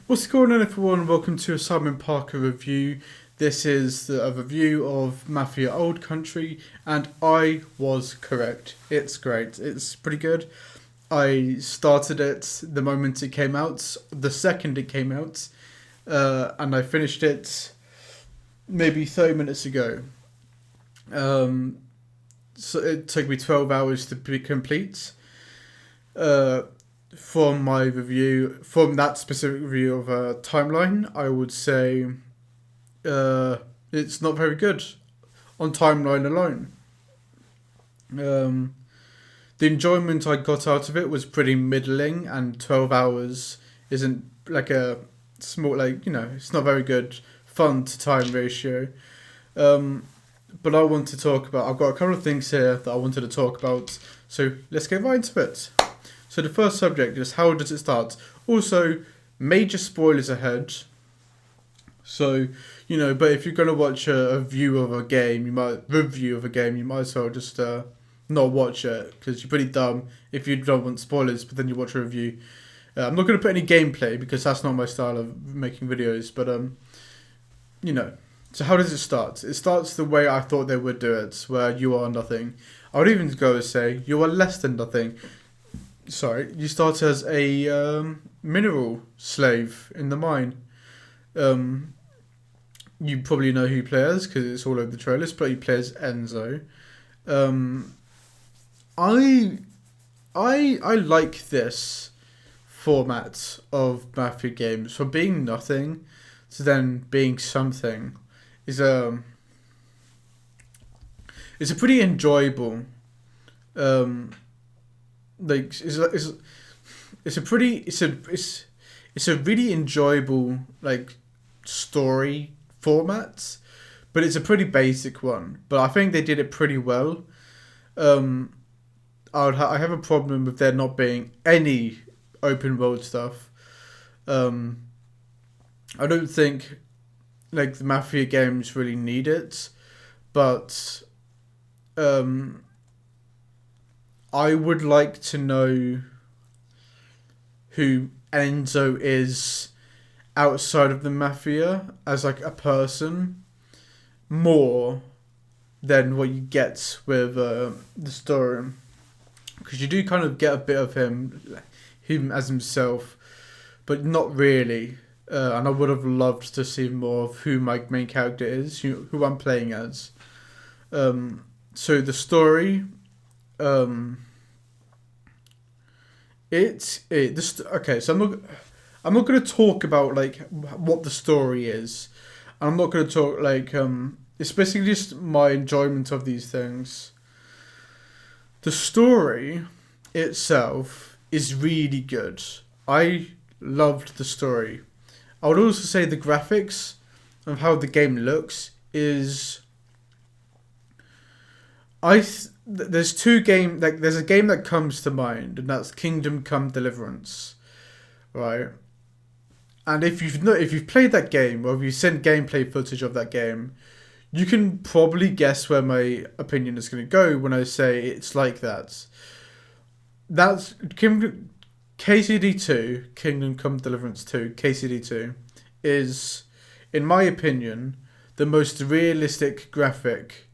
What's going on, everyone? Welcome to a Simon Parker review. This is a review of Mafia Old Country, and I was correct. It's great. It's pretty good. I started it the moment it came out, the second it came out, and I finished it maybe 30 minutes ago. So it took me 12 hours to be complete. From my review, from that specific review of a timeline, I would say it's not very good on timeline alone. The enjoyment I got out of it was pretty middling, and 12 hours isn't like a small, it's not very good fun to time ratio. But I want to talk about, I've got a couple of things here that I wanted to talk about, so let's get right into it. So the first subject is, how does it start? Also, major spoilers ahead. So, but if you're going to watch a review of a game, you might as well just not watch it, because you're pretty dumb if you don't want spoilers, but then you watch a review. I'm not going to put any gameplay, because that's not my style of making videos, but, So how does it start? It starts the way I thought they would do it, where you are nothing. I would even go and say, you are less than nothing. Sorry, you start as a mineral slave in the mine. You probably know who you play as, because it's all over the trailers, but you play as Enzo. I like this format of Mafia games, from being nothing to then being something. It's a pretty enjoyable it's a really enjoyable story format, but it's a pretty basic one. But I think they did it pretty well. I have a problem with there not being any open world stuff. I don't think the Mafia games really need it, but I would like to know who Enzo is outside of the Mafia as a person, more than what you get with the story, because you do kind of get a bit of him as himself, but not really. And I would have loved to see more of who my main character is, who I'm playing as. So the story, okay. So I'm not going to talk about what the story is. I'm not going to talk it's basically just my enjoyment of these things. The story itself is really good. I loved the story. I would also say the graphics of how the game looks is. There's two games. There's a game that comes to mind, and that's Kingdom Come Deliverance, right? And if you've played that game, or if you've seen gameplay footage of that game, you can probably guess where my opinion is going to go when I say it's like that. That's KCD2, Kingdom Come Deliverance 2, KCD2, is, in my opinion, the most realistic graphic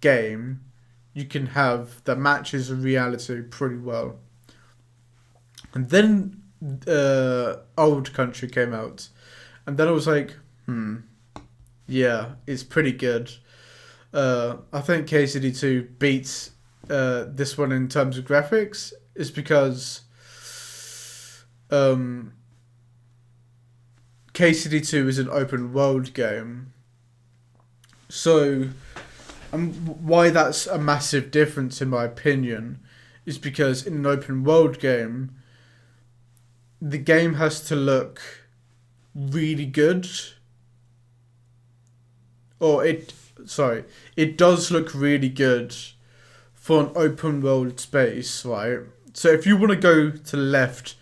game you can have that matches reality pretty well. And then Old Country came out, and then I was like, yeah, it's pretty good. I think KCD2 beats this one in terms of graphics, is because KCD2 is an open world game. So why that's a massive difference in my opinion is because in an open world game, the game has to look really good. It does look really good for an open world space, right? So if you want to go to left,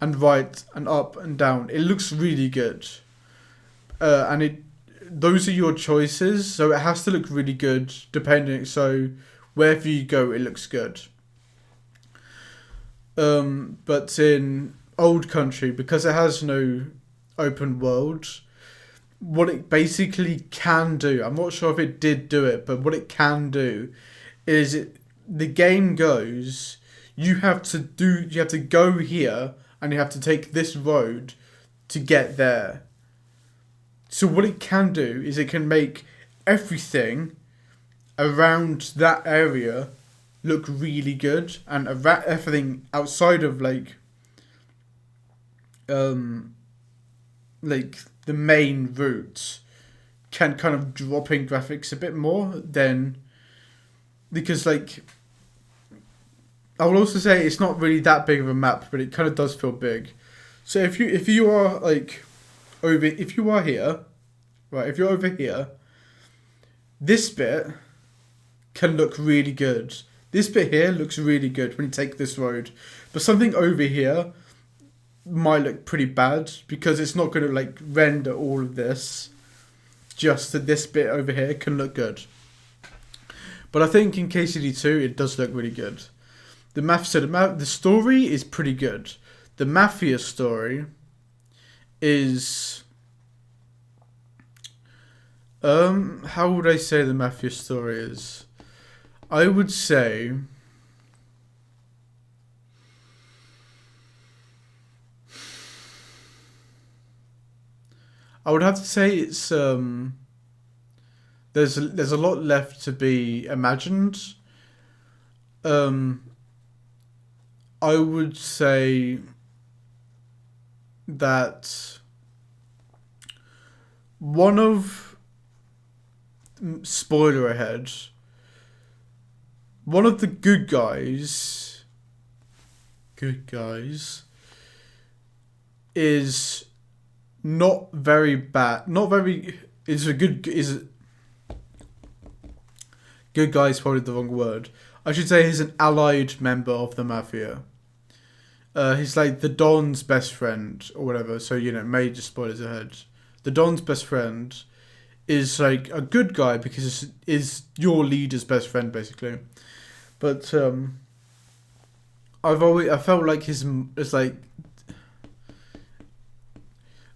and right and up and down, it looks really good. And those are your choices, so it has to look really good depending. So wherever you go, it looks good. But in old country, because it has no open world, what it basically can do, I'm not sure if it did do it, but what it can do is the game goes, you have to go here and you have to take this road to get there. So what it can do is it can make everything around that area look really good, and everything outside of like the main route can kind of drop in graphics a bit more than, because like I will also say it's not really that big of a map, but it kind of does feel big. So if you are like if you are here, right, if you're over here, this bit can look really good. This bit here looks really good when you take this road, but something over here might look pretty bad because it's not going to like render all of this. Just that this bit over here can look good. But I think in KCD2 it does look really good. The story is pretty good. The Mafia story is how would I say the Mafia story is? I would say I would have to say it's there's a lot left to be imagined. I would say that one of spoiler ahead, one of the good guys is not very bad. Not very is a good is good guy is probably the wrong word. I should say he's an allied member of the Mafia. He's like the Don's best friend or whatever. So major spoilers ahead. The Don's best friend is like a good guy because is your leader's best friend basically. But I felt like it's like,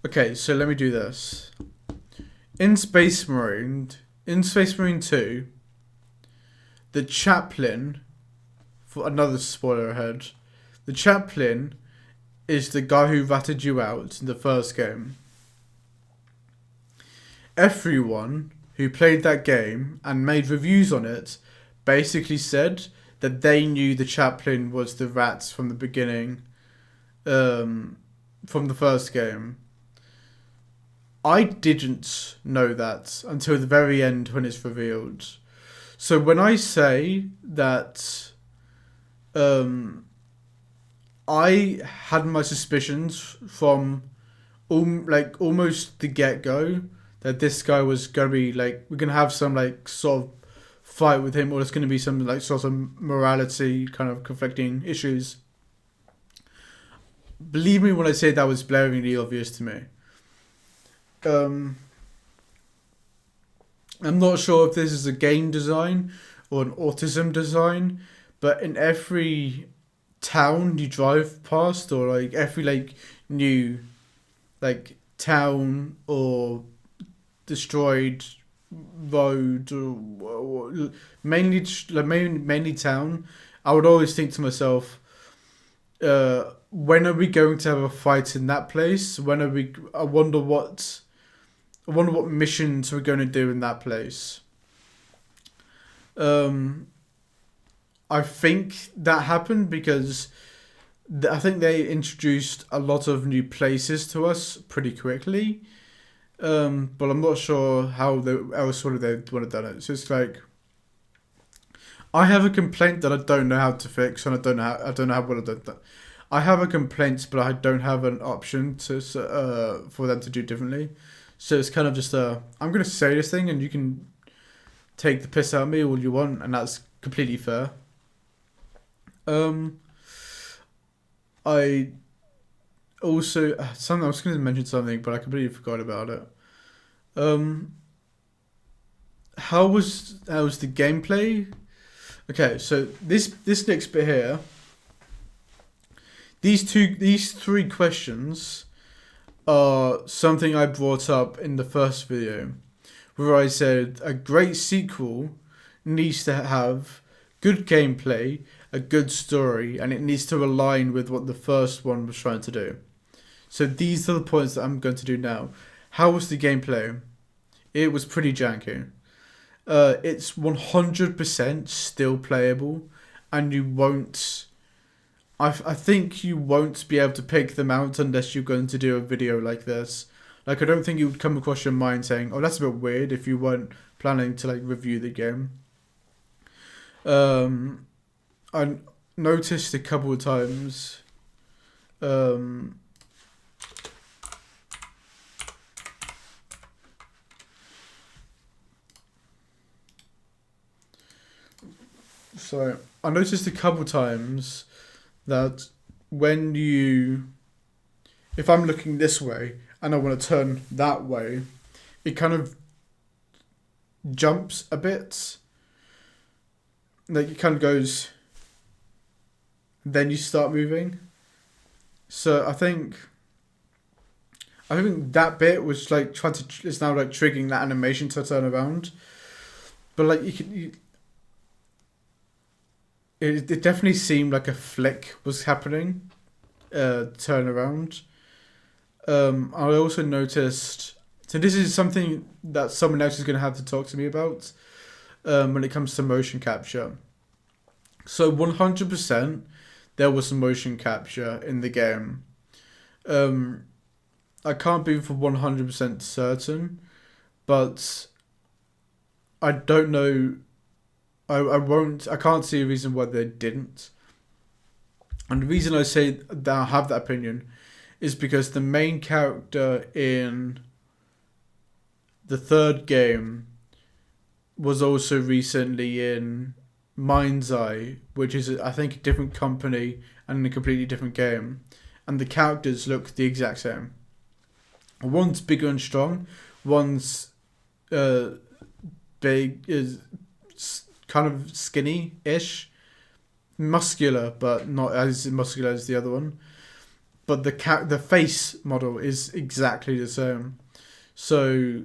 okay, so let me do this. In Space Marine 2, the chaplain, for another spoiler ahead, the chaplain is the guy who ratted you out in the first game. Everyone who played that game and made reviews on it basically said that they knew the chaplain was the rats from the beginning, from the first game. I didn't know that until the very end when it's revealed. So when I say that I had my suspicions from almost the get-go that this guy was going to be like, we're going to have some like sort of fight with him, or it's going to be some like sort of morality kind of conflicting issues. Believe me when I say that was blaringly obvious to me. I'm not sure if this is a game design or an autism design, but in every town you drive past, or like every like new like town or destroyed road, or mainly town, I would always think to myself, when are we going to have a fight in that place? I wonder what missions we're going to do in that place. I think that happened because I think they introduced a lot of new places to us pretty quickly. But I'm not sure how else would they would have done it. So it's like, I have a complaint that I don't know how to fix, and I don't know how well I've done that. I have a complaint, but I don't have an option to for them to do differently. So it's kind of just I'm gonna say this thing, and you can take the piss out of me all you want, and that's completely fair. I also I was going to mention something, but I completely forgot about it. How was the gameplay? Okay, so this next bit here, these three questions are something I brought up in the first video, where I said a great sequel needs to have good gameplay, a good story, and it needs to align with what the first one was trying to do. So these are the points that I'm going to do now. How was the gameplay? It was pretty janky. It's 100% still playable, and you won't. I think you won't be able to pick them out unless you're going to do a video like this. Like, I don't think you would come across your mind saying, "Oh, that's a bit weird," if you weren't planning to like review the game. I noticed a couple of times. So I noticed a couple of times that when if I'm looking this way and I want to turn that way, it kind of jumps a bit. Like, it kind of goes, then you start moving. So I think that bit was like it's now like triggering that animation to turn around. But like it definitely seemed like a flick was happening, turn around. I also noticed, so this is something that someone else is going to have to talk to me about when it comes to motion capture. So 100% there was motion capture in the game. I can't be for 100% certain, but I don't know. I can't see a reason why they didn't. And the reason I say that I have that opinion is because the main character in the third game was also recently in Mind's Eye, which is, I think, a different company and a completely different game. And the characters look the exact same. One's bigger and strong. One's big, is kind of skinny-ish, muscular, but not as muscular as the other one. But the face model is exactly the same. So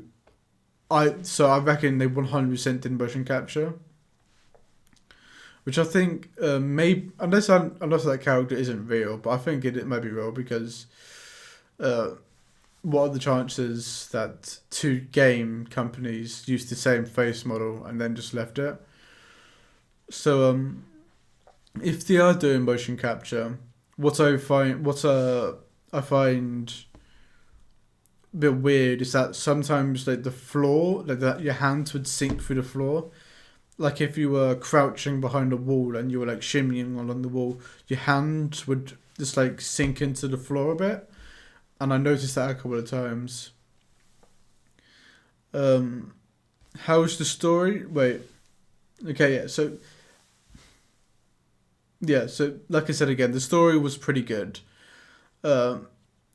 I reckon they 100% did motion capture, which I think maybe unless that character isn't real, but I think it might be real because what are the chances that two game companies used the same face model and then just left it? So if they are doing motion capture, what I find a bit weird is that sometimes like the floor, like that your hands would sink through the floor. Like if you were crouching behind a wall and you were like shimmying along the wall, your hands would just like sink into the floor a bit. And I noticed that a couple of times. How's the story? Wait. Okay, yeah, so like I said again, the story was pretty good. And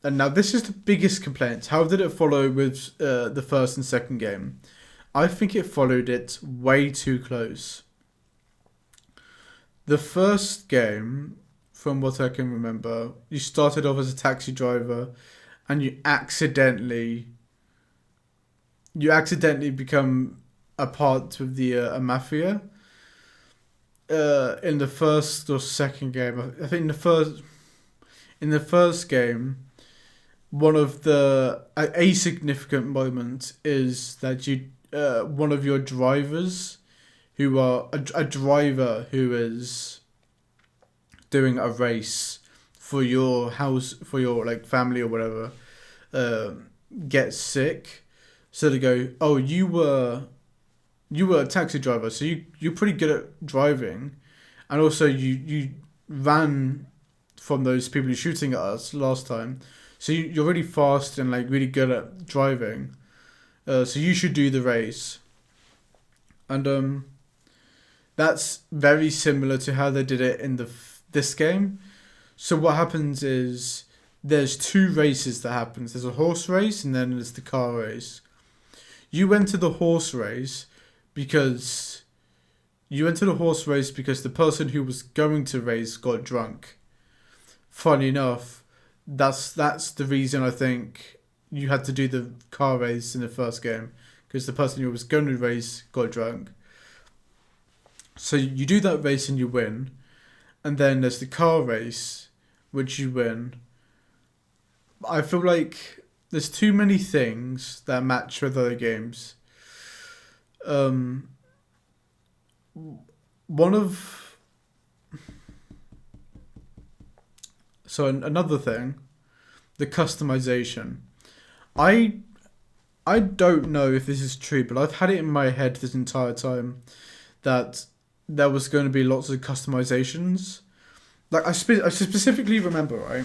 now this is the biggest complaint. How did it follow with the first and second game? I think it followed it way too close. The first game, from what I can remember, you started off as a taxi driver and you accidentally become a part of the a Mafia. In the first or second game, I think in the first game, one of a significant moment is that one of your drivers, who are a driver who is doing a race for your house, for your like family or whatever, gets sick. So they go, "Oh, you were a taxi driver, so you're pretty good at driving, and also you ran from those people shooting at us last time, so you're really fast and like really good at driving. So you should do the race." And that's very similar to how they did it in this game. So what happens is there's two races that happens. There's a horse race and then there's the car race. You went to the horse race because the person who was going to race got drunk. funny enough, that's the reason I think you had to do the car race in the first game, because the person who was going to race got drunk. So you do that race and you win, and then there's the car race, which you win. I feel like there's too many things that match with other games. Um, one of another thing, the customization. I I don't know if this is true, but I've had it in my head this entire time that there was going to be lots of customizations. Like I specifically remember, right,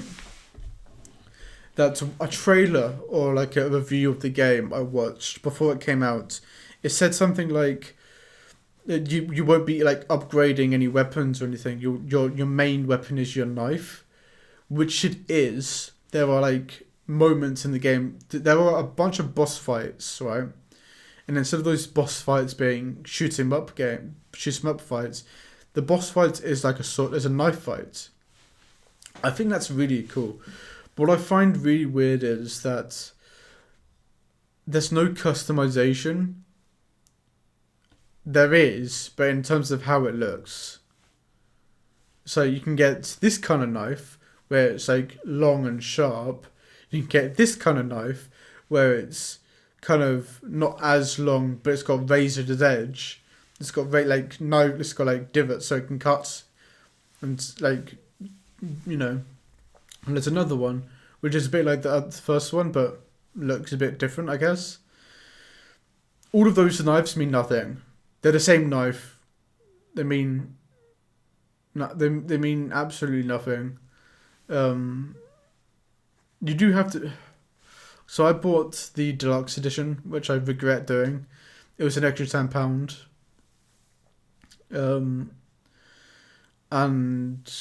that a trailer or like a review of the game I watched before it came out, it said something like you won't be like upgrading any weapons or anything. Your main weapon is your knife, which it is. There are like moments in the game. There are a bunch of boss fights, right? And instead of those boss fights being shoot 'em up fights, the boss fight is like is a knife fight. I think that's really cool. What I find really weird is that there's no customization. There is, but in terms of how it looks. So you can get this kind of knife where it's like long and sharp. You can get this kind of knife where it's kind of not as long, but it's got razored edge. It's got it's got like divots so it can cut, and like, you know. And there's another one which is a bit like the first one, but looks a bit different, I guess. All of those knives mean nothing. They're the same knife. They mean they mean absolutely nothing. You do have to. So I bought the deluxe edition, which I regret doing. It was an extra £10. And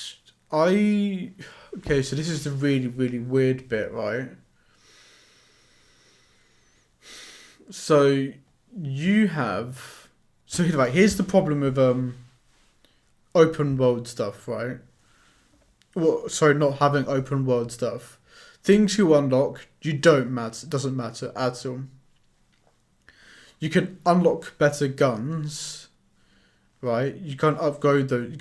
okay, so this is the really, really weird bit, right? So here's the problem with open world stuff, right? Well, sorry, not having open world stuff. Things you unlock, it doesn't matter at all. You can unlock better guns, right? You can't upgrade those.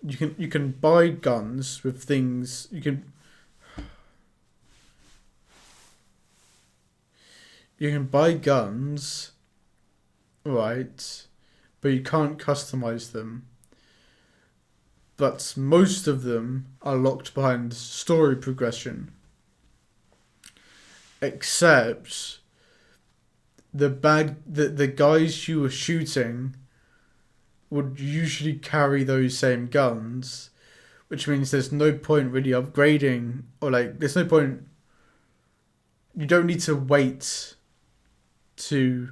You can buy guns with things. You can buy guns, right? But you can't customize them. But most of them are locked behind story progression. Except the guys you were shooting would usually carry those same guns, which means there's no point really upgrading, or like there's no point. You don't need to wait to.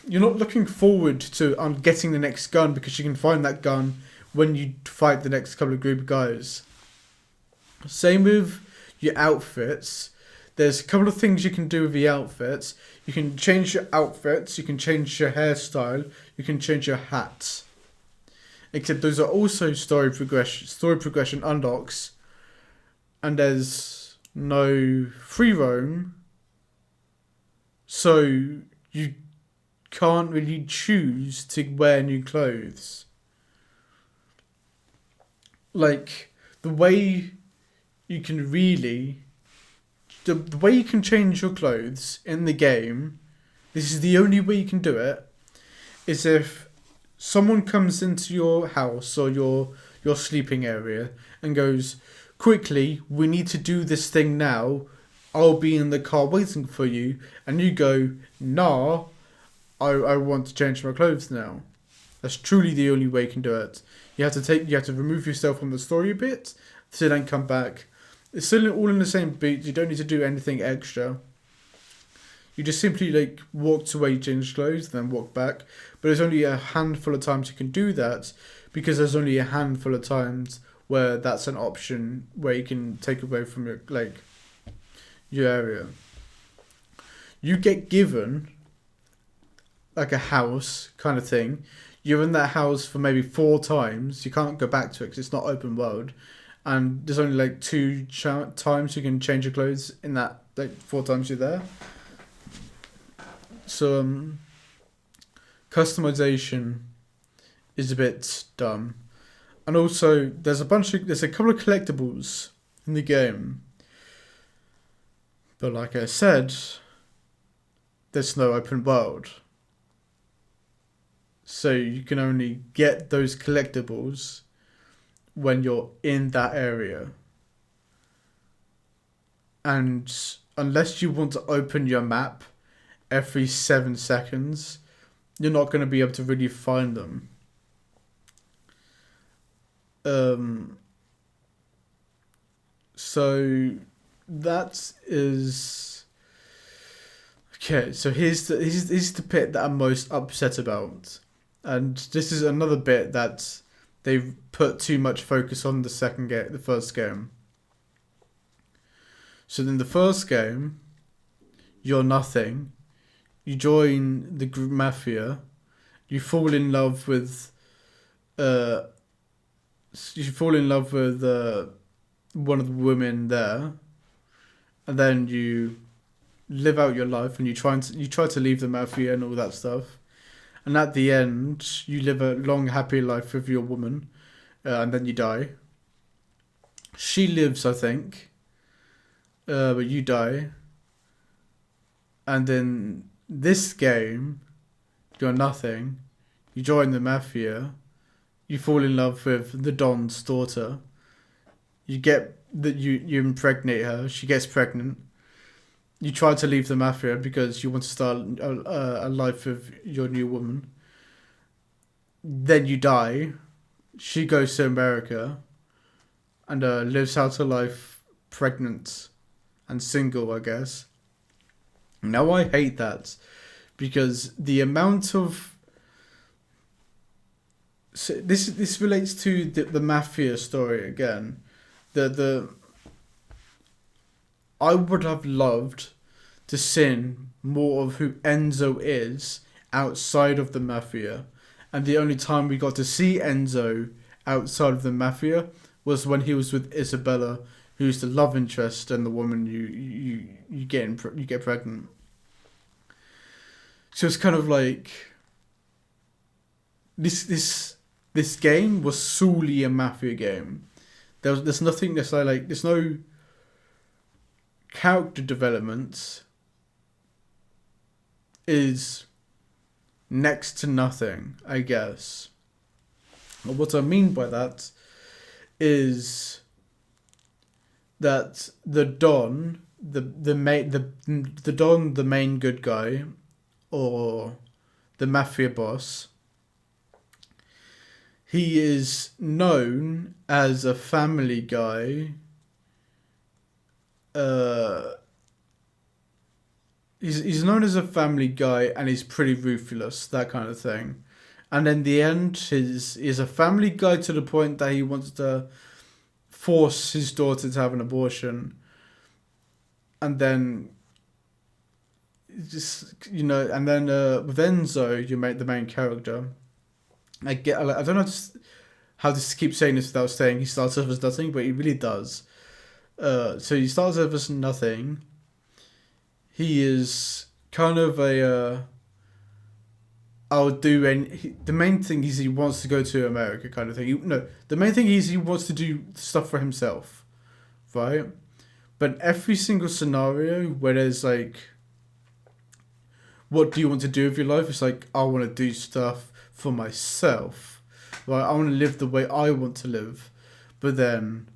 You're not looking forward to getting the next gun because you can find that gun when you fight the next couple of group of guys. Same with your outfits. There's a couple of things you can do with the outfits. You can change your outfits, you can change your hairstyle, you can change your hats. Except those are also story progression unlocks, and there's no free roam, so you can't really choose to wear new clothes. Like, the way you can really... The way you can change your clothes in the game, this is the only way you can do it, is if someone comes into your house or your sleeping area and goes, quickly, we need to do this thing now, I'll be in the car waiting for you, and you go, nah, I want to change my clothes now. That's truly the only way you can do it. You have to remove yourself from the story a bit to then come back. It's still all in the same beat. You don't need to do anything extra. You just simply like walk away, change clothes, then walk back. But there's only a handful of times you can do that, because there's only a handful of times where that's an option where you can take away from your area. You get given like a house kind of thing. You're in that house for maybe 4 times. You can't go back to it because it's not open world. and there's only like times you can change your clothes in that, like 4 times you're there. So customization is a bit dumb, and also there's a couple of collectibles in the game, but like I said, there's no open world, so you can only get those collectibles when you're in that area. And unless you want to open your map every 7 seconds, you're not going to be able to really find them. So that is okay. So here's the bit that I'm most upset about, and this is another bit that they've put too much focus on the first game. So in the first game, you're nothing. You join the group Mafia. You fall in love with one of the women there, and then you live out your life, and you try to leave the Mafia and all that stuff. And at the end, you live a long, happy life with your woman, and then you die. She lives, I think, but you die. And then this game, you're nothing. You join the Mafia. You fall in love with the Don's daughter. You impregnate her. She gets pregnant. You try to leave the Mafia because you want to start a life with your new woman. Then you die. She goes to America and lives out her life pregnant and single, I guess. Now I hate that because the amount of... So this relates to the Mafia story again. I would have loved to see more of who Enzo is outside of the Mafia, and the only time we got to see Enzo outside of the Mafia was when he was with Isabella, who's the love interest and the woman you get pregnant. So it's kind of like this game was solely a Mafia game. There's nothing necessarily like there's no character development. Is next to nothing, I guess. What I mean by that is that the Don, the main good guy, or the Mafia boss, he is known as a family guy. He's known as a family guy, and he's pretty ruthless, that kind of thing. And in the end, he's a family guy to the point that he wants to force his daughter to have an abortion. And then, and then with Enzo, you make the main character. I don't know how to keep saying this without saying he starts off as nothing, but he really does. So he starts off as nothing. He is kind of the main thing is he wants to go to America kind of thing. The main thing is he wants to do stuff for himself, right? But every single scenario where there's like, what do you want to do with your life? It's like, I want to do stuff for myself, right? I want to live the way I want to live. But then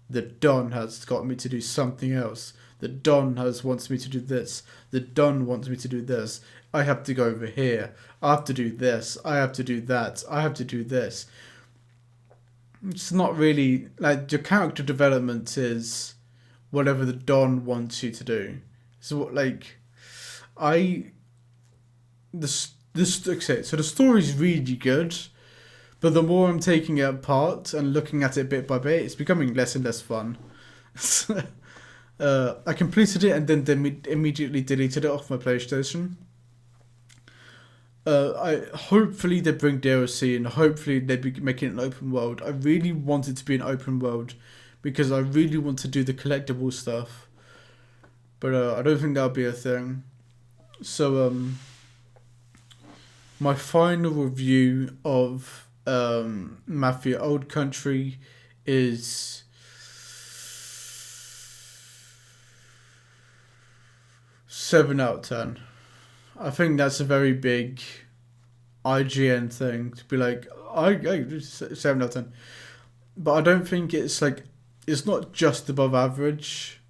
the Don has got me to do something else. The Don wants me to do this. The Don wants me to do this. I have to go over here. I have to do this. I have to do that. I have to do this. It's not really like your character development is whatever the Don wants you to do. So so the story's really good, but the more I'm taking it apart and looking at it bit by bit, it's becoming less and less fun. I completed it and then immediately deleted it off my PlayStation. Hopefully they bring DLC and hopefully they'd be making it an open world. I really want it to be an open world because I really want to do the collectible stuff, but I don't think that'll be a thing. So my final review of Mafia Old Country is 7 out of 10. I think that's a very big IGN thing to be like, I 7 out of 10. But I don't think it's like, it's not just above average.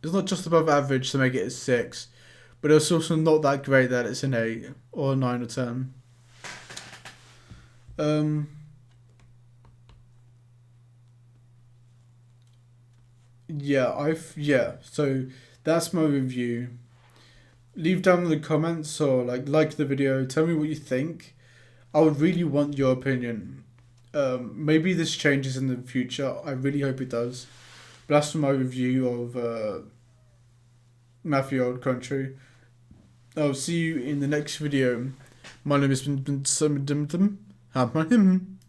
It's not just above average to make it a 6, but it's also not that great that it's an 8 or a 9 or 10. Yeah. So that's my review. Leave down in the comments or like the video. Tell me what you think. I would really want your opinion. Maybe this changes in the future. I really hope it does. But that's my review of Mafia Old Country. I'll see you in the next video. My name has been